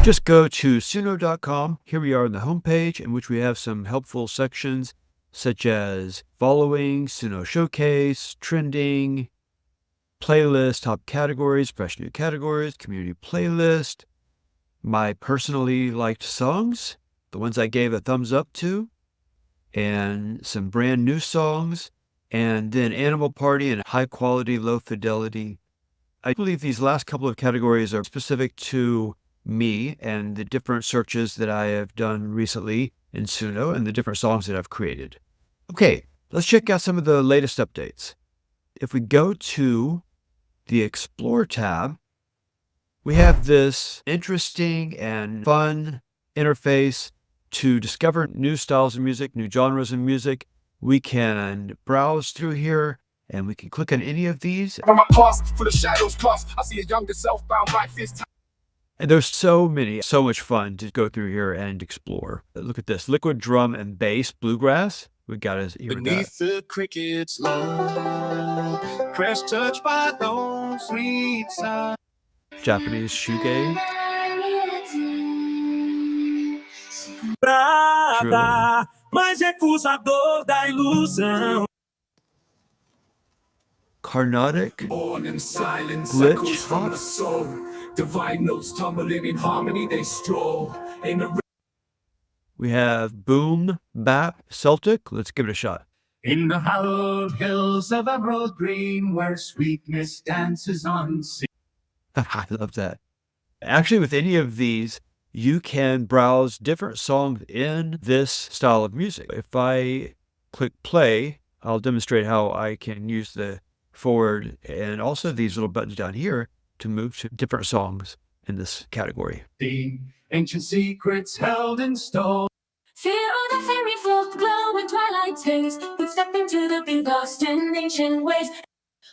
Just go to suno.com. Here we are on the homepage, in which we have some helpful sections such as following, Suno showcase, trending, playlist, top categories, fresh new categories, community playlist, my personally liked songs, the ones I gave a thumbs up to, and some brand new songs, and then Animal Party and high quality, low fidelity. I believe these last couple of categories are specific to me and the different searches that I have done recently in Suno and the different songs that I've created. Okay, let's check out some of the latest updates. If we go to the Explore tab, we have this interesting and fun interface to discover new styles of music, new genres of music. We can browse through here and we can click on any of these. And there's so many, so much fun to go through here and explore. Look at this, liquid drum and bass bluegrass. We got to hear beneath that. the cricket's low, press touch by those sweet sounds. Japanese shoegaze. Prada, mas recusador da ilusão. Carnatic glitch hop. Divine notes tumbling in harmony, they stroll. We have boom bap Celtic. Let's give it a shot. In the hallowed hills of emerald green, where sweetness dances unseen. I love that. Actually, with any of these, you can browse different songs in this style of music. If I click play, I'll demonstrate how I can use the forward and also these little buttons down here to move to different songs in this category. The ancient secrets held in stone. Fear of the fairy folk glow in twilight taste. We step into the big lost in ancient ways.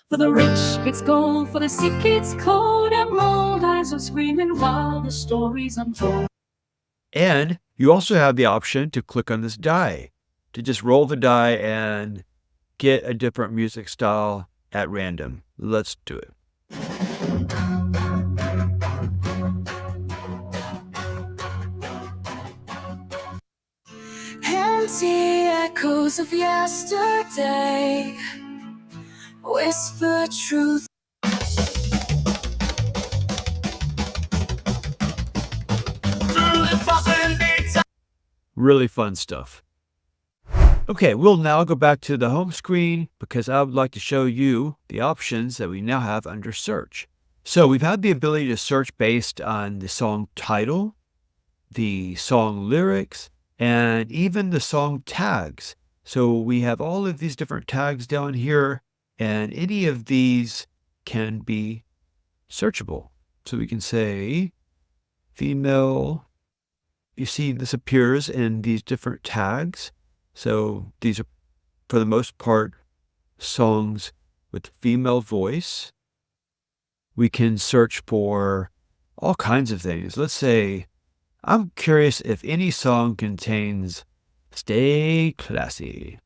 For the rich, it's gold. For the sick, it's cold. Emerald eyes are screaming while the stories unfold. And you also have the option to click on this die, to just roll the die and get a different music style at random. Let's do it. Empty echoes of yesterday whisper truth. Really fun stuff. Okay, we'll now go back to the home screen because I would like to show you the options that we now have under search. So we've had the ability to search based on the song title, the song lyrics, and even the song tags. So we have all of these different tags down here, and any of these can be searchable. So we can say female. You see this appears in these different tags. So these are, for the most part, songs with female voice. We can search for all kinds of things. Let's say, I'm curious if any song contains "Stay Classy."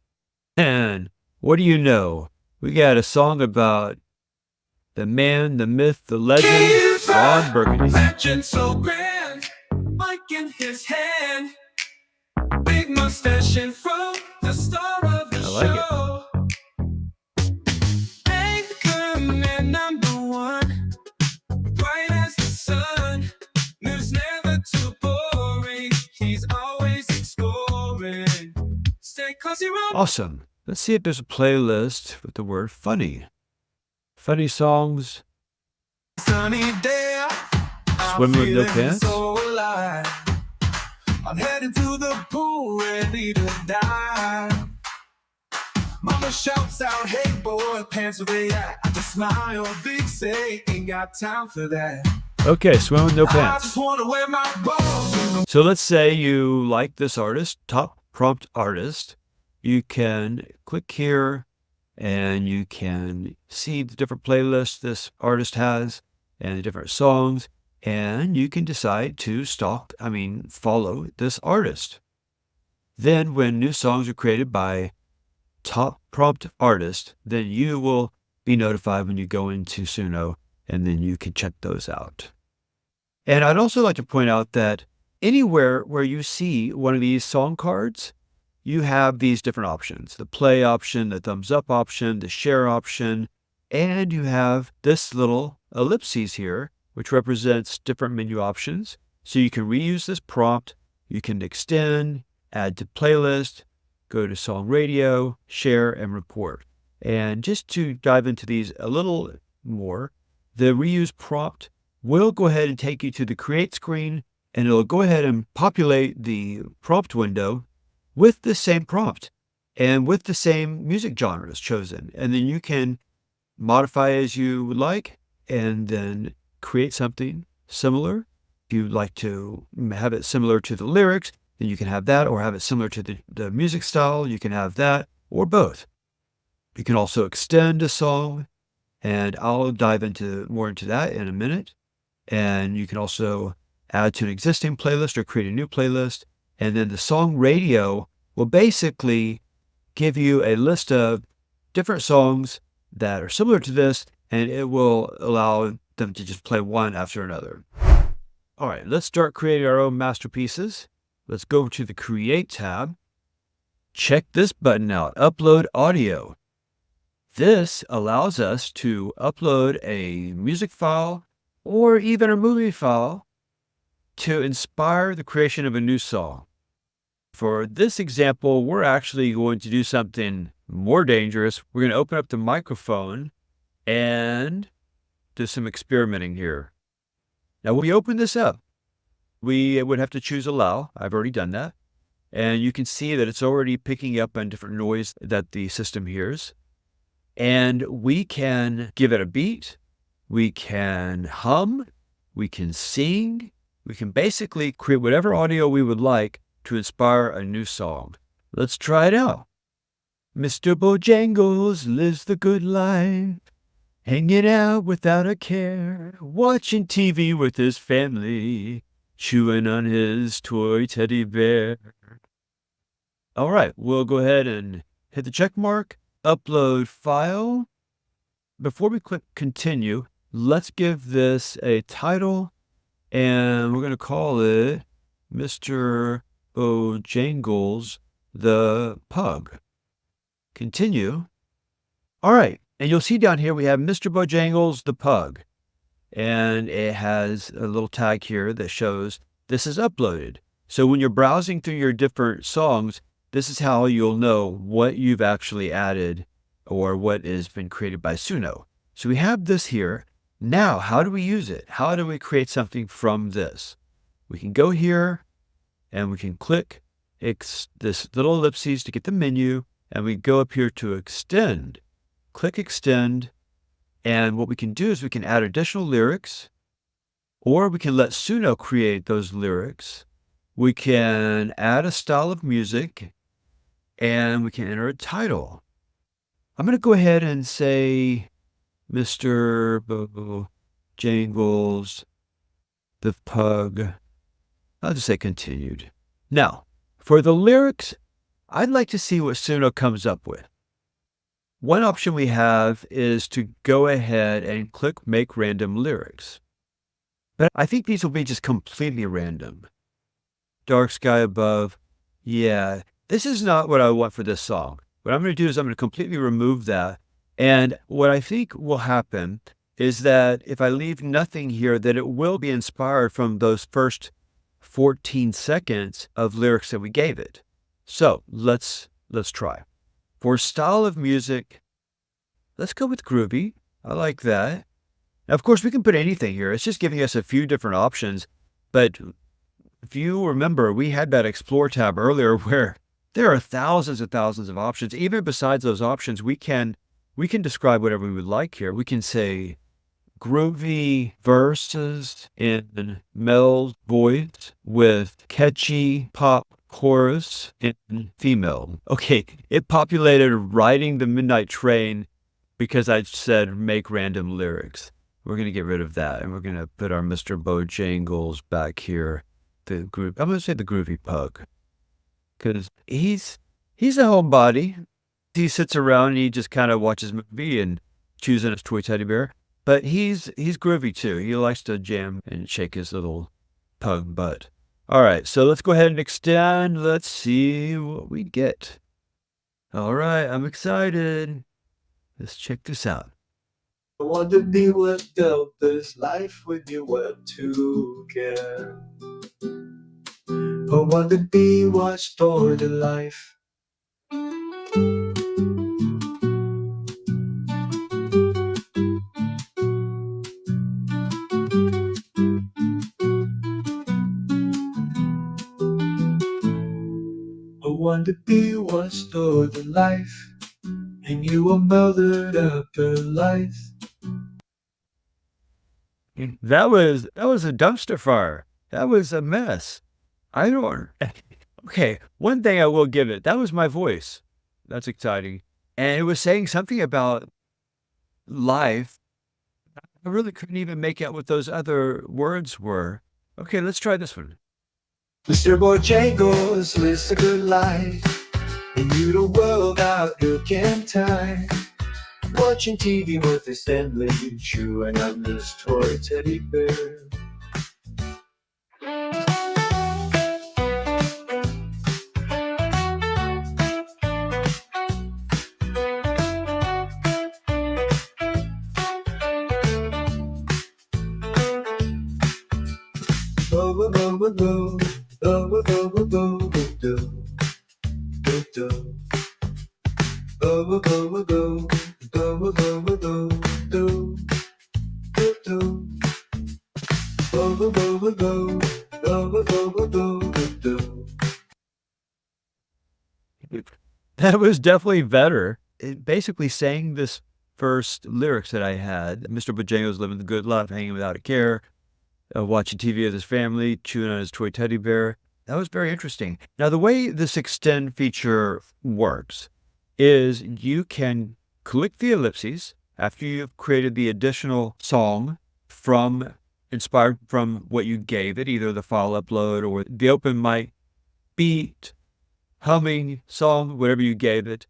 And what do you know? We got a song about the man, the myth, the legend, Ron Burgundy. Legend so grand, mic in his hand, big mustache in front, the star of the show. Anchorman number one, bright as the sun, news never too boring, he's always exploring. Stay classy, Ron. Awesome. Let's see if there's a playlist with the word funny. Funny songs. Sunny day, Swim with no pants. so alive. I'm heading to the pool, ready to dive. Mama shouts out, hey boy, pants where they at? I just smile, big say, ain't got time for that. Okay, swim with no I pants. just wanna wear my balls. So let's say you like this artist, top prompt artist. You can click here and you can see the different playlists this artist has and the different songs. And you can decide to follow this artist. Then when new songs are created by top prompt artist, then you will be notified when you go into Suno, and then you can check those out. And I'd also like to point out that anywhere where you see one of these song cards, you have these different options, the play option, the thumbs up option, the share option, and you have this little ellipses here, which represents different menu options. So you can reuse this prompt, you can extend, add to playlist, go to song radio, share, and report. And just to dive into these a little more, the reuse prompt will go ahead and take you to the create screen, and it'll go ahead and populate the prompt window with the same prompt and with the same music genres chosen. And then you can modify as you would like and then create something similar. If you'd like to have it similar to the lyrics, then you can have that, or have it similar to the music style, you can have that, or both. You can also extend a song, and I'll dive more into that in a minute. And you can also add to an existing playlist or create a new playlist. And then the song radio will basically give you a list of different songs that are similar to this, and it will allow them to just play one after another. All right, let's start creating our own masterpieces. Let's go to the Create tab. Check this button out, Upload Audio. This allows us to upload a music file or even a movie file to inspire the creation of a new song. For this example, we're actually going to do something more dangerous. We're going to open up the microphone and do some experimenting here. Now, when we open this up, we would have to choose Allow. I've already done that. And you can see that it's already picking up on different noise that the system hears. And we can give it a beat. We can hum. We can sing. We can basically create whatever audio we would like to inspire a new song. Let's try it out. Mr. Bojangles lives the good life, hanging out without a care, watching TV with his family, chewing on his toy teddy bear. All right, we'll go ahead and hit the check mark, upload file. Before we click continue, let's give this a title, and we're going to call it Mr. Bojangles the Pug. Continue. All right, and you'll see down here we have Mr. Bojangles the Pug, and it has a little tag here that shows this is uploaded. So when you're browsing through your different songs, this is how you'll know what you've actually added or what has been created by Suno. So we have this here. Now, how do we use it? How do we create something from this? We can go here and we can click this little ellipses to get the menu, and we go up here to extend. Click extend, and what we can do is we can add additional lyrics, or we can let Suno create those lyrics. We can add a style of music, and we can enter a title. I'm going to go ahead and say Mr. Bojangles the Pug. I'll just say continued. Now, for the lyrics, I'd like to see what Suno comes up with. One option we have is to go ahead and click Make Random Lyrics. But I think these will be just completely random. Dark sky above. Yeah, this is not what I want for this song. What I'm going to do is I'm going to completely remove that. And what I think will happen is that if I leave nothing here, that it will be inspired from those first 14 seconds of lyrics that we gave it. So let's try. For style of music, let's go with groovy. I like that. Now, of course, we can put anything here. It's just giving us a few different options. But if you remember, we had that Explore tab earlier where there are thousands and thousands of options. Even besides those options, we can describe whatever we would like here. We can say groovy verses in male voice with catchy pop chorus in female. Okay, it populated Riding the Midnight Train because I said make random lyrics. We're going to get rid of that, and we're going to put our Mr. Bojangles back here. I'm going to say the Groovy Pug, because he's a homebody. He sits around and he just kind of watches movie and chews on his toy teddy bear. But he's groovy too. He likes to jam and shake his little pug butt. All right, so let's go ahead and extend. Let's see what we get. All right, I'm excited. Let's check this out. I want to be what dealt this life when you were to care. I want to be what stored the life. I want to be what stored the life, and you were melted after life. That was a dumpster fire. That was a mess. I don't. Okay, one thing I will give it. That was my voice. That's exciting, and it was saying something about life. I really couldn't even make out what those other words were. Okay, let's try this one. Mr. Bojangles lives a good life, and you the world outlook and time. Watching TV with his family, chewing on this toy teddy bear. Go, go, go, go, go, go, go, go, go, go, go, go, go. Go, go, go, go, go, go, go, go, go, go, go, go. Go, go, go, go, go, go, go, go, go, go, go. That was definitely better. It basically sang this first lyrics that I had. Mr. Bojangles living the good life, hanging without a care, watching TV with his family, chewing on his toy teddy bear. That was very interesting. Now, the way this extend feature works is you can click the ellipses after you've created the additional song inspired from what you gave it, either the file upload or the open mic beat, humming song, whatever you gave it.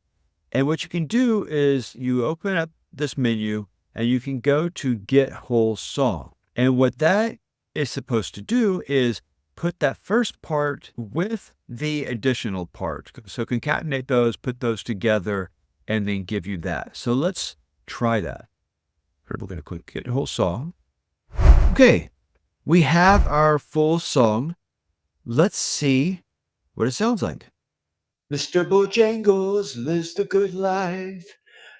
And what you can do is you open up this menu and you can go to Get Whole Song. And what that is supposed to do is put that first part with the additional part. So concatenate those, put those together, and then give you that. So let's try that. We're going to click Get Whole Song. Okay, we have our full song. Let's see what it sounds like. Mr. Bojangles lives the good life,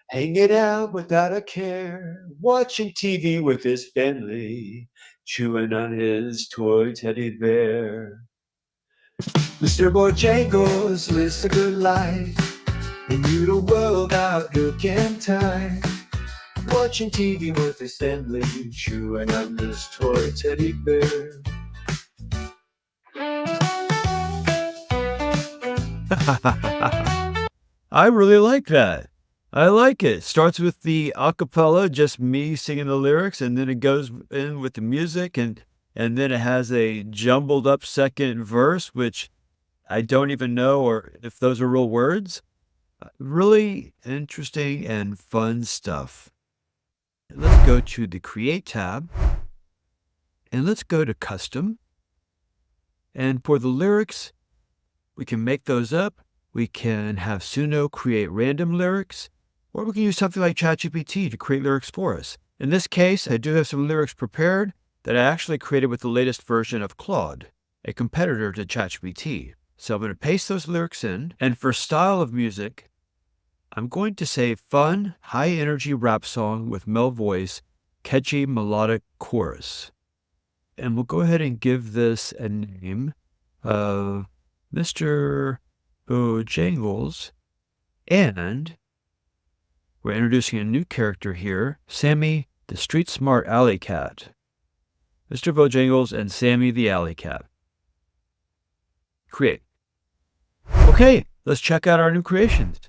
hanging out without a care, watching TV with his family, chewing on his toy teddy bear. Mr. Bojangles lives a good life, and you the world outlook and time, watching TV with his family, chewing on his toy teddy bear. I really like that. I like it. Starts with the acapella, just me singing the lyrics, and then it goes in with the music, and then it has a jumbled up second verse, which I don't even know or if those are real words. Really interesting and fun stuff. Let's go to the Create tab, and let's go to Custom. And for the lyrics, we can make those up. We can have Suno create random lyrics, or we can use something like ChatGPT to create lyrics for us. In this case, I do have some lyrics prepared that I actually created with the latest version of Claude, a competitor to ChatGPT. So I'm going to paste those lyrics in, and for style of music, I'm going to say fun, high-energy rap song with male voice, catchy melodic chorus. And we'll go ahead and give this a name of Mr. Bojangles, and we're introducing a new character here, Sammy, the street smart alley cat. Mr. Bojangles and Sammy the alley cat. Create. Okay, let's check out our new creations.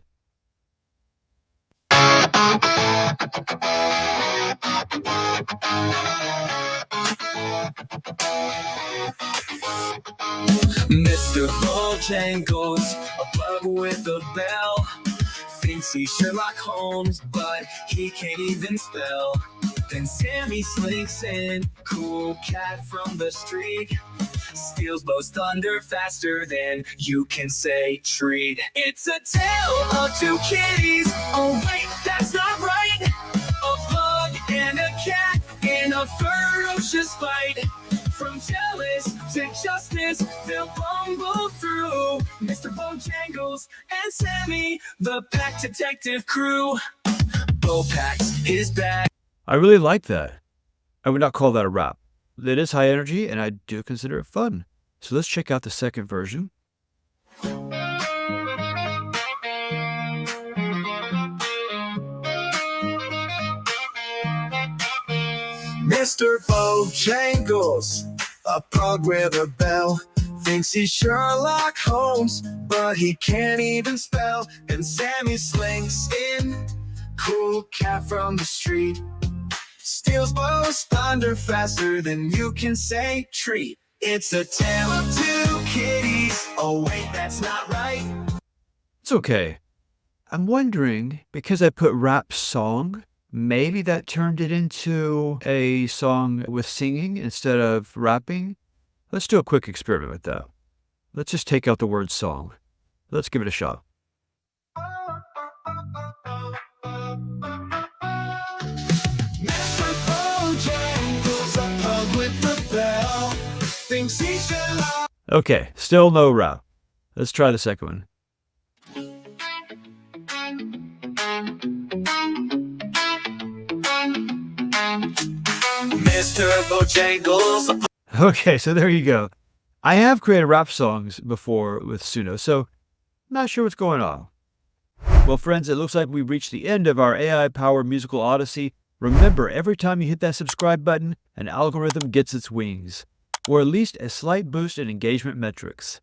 Mr. Bojangles, a bug with a bell, thinks he's Sherlock Holmes, but he can't even spell. Then Sammy slinks in, cool cat from the street, Steals blows thunder faster than you can say treat. It's a tale of two kitties. Oh wait, that's not right. A bug and a cat in a ferocious fight. From jealous to justice, they'll bumble through. Mr. Bojangles and Sammy, the pack detective crew. Bo packs his bag. I really like that. I would not call that a rap. It is high energy, and I do consider it fun. So let's check out the second version. Mr. Bojangles, a pug with a bell, thinks he's Sherlock Holmes, but he can't even spell. And Sammy slinks in, cool cat from the street, steals blows thunder faster than you can say treat. It's a tale of two kitties. Oh wait, that's not right. It's okay. I'm wondering, because I put rap song, maybe that turned it into a song with singing instead of rapping. Let's do a quick experiment with that. Let's just take out the word song. Let's give it a shot. Mr. Bojangles, a pug with the bell, thinks he's Sherlock. Okay, still no rap. Let's try the second one. Mr. Bojangles. Okay, so there you go. I have created rap songs before with Suno, so not sure what's going on. Well, friends, it looks like we've reached the end of our AI-powered musical odyssey. Remember, every time you hit that subscribe button, an algorithm gets its wings, or at least a slight boost in engagement metrics.